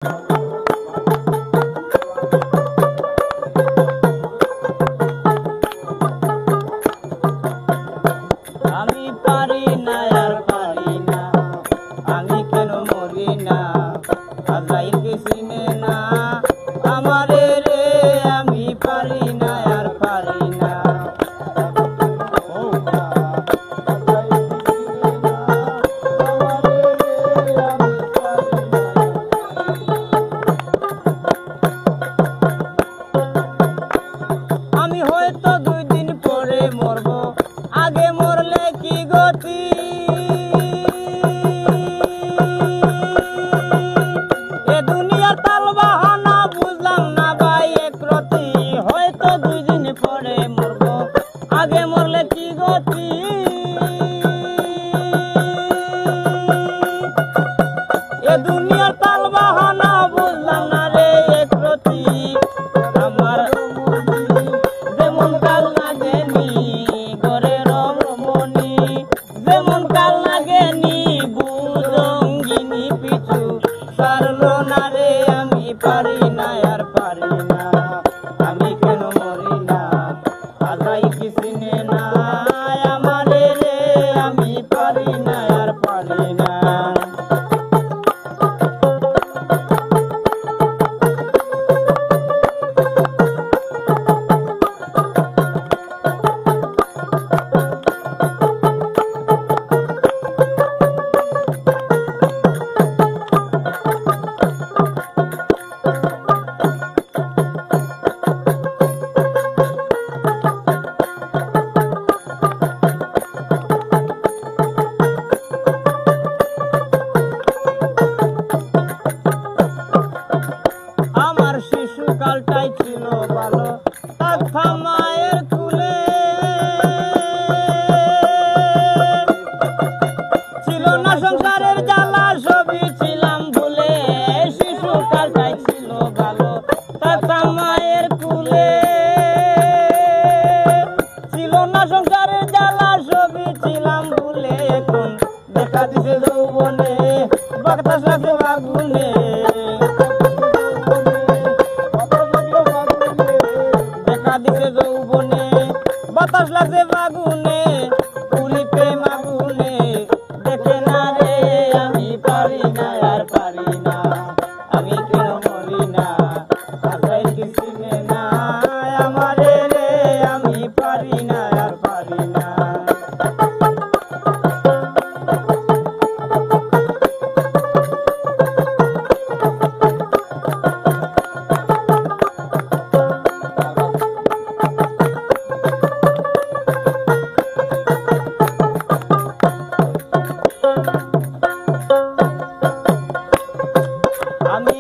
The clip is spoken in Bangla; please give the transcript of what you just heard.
আমি পারি না আর পারি না, আমি কেন মরি না, আজরাইলকে চিনে না আমারে রে, আমি পারি না আর পারি না। আমি হয়তো 2 দিন পরে মরবো, আগে মরলে কি গতি, এ দুনিয়ার তাল বাহানা বুঝলাম না ভাই একরতি, হয়তো 2 দিন পরে মরবো, আগে মরলে কি গতি, এ দুনিয়ার তাল বাহানা বুঝলাম না রে একরতি। আমার যেমন কাল লাগেনি ঘরে রমণী, যেমন কাল লাগেনি বুজঙ্গিনী পিছু সারলো না রে, আমি পারি না আর পারি না, আমি কেন মরি না, আজরাইল কি চিনে না আমারে রে, আমি পারি না আর পারি না। আমার শিশুকালটাই ছিল ভালো, থাকতাম মায়ের কুলে, ছিল না সংসারের জ্বালা, সবই ছিলাম ভুলে, শিশুকালটাই ছিল ভালো, থাকতাম মায়ের কুলে, ছিল না সংসারের জ্বালা, সবই ছিলাম ভুলে, এখন দেখা দিছে যৌবনে বাতাস লাগছে আগুনে, দিছে যৌবনে বাতাস লাগছে আগুনে, পুরি প্রেম আগুনে, দেখে না রে আমি পারি না আর পারি না, আমি কেন মরি না, আজরাইল কি চিনে না আমারে রে, আমি পারি না আর পারি না। আমি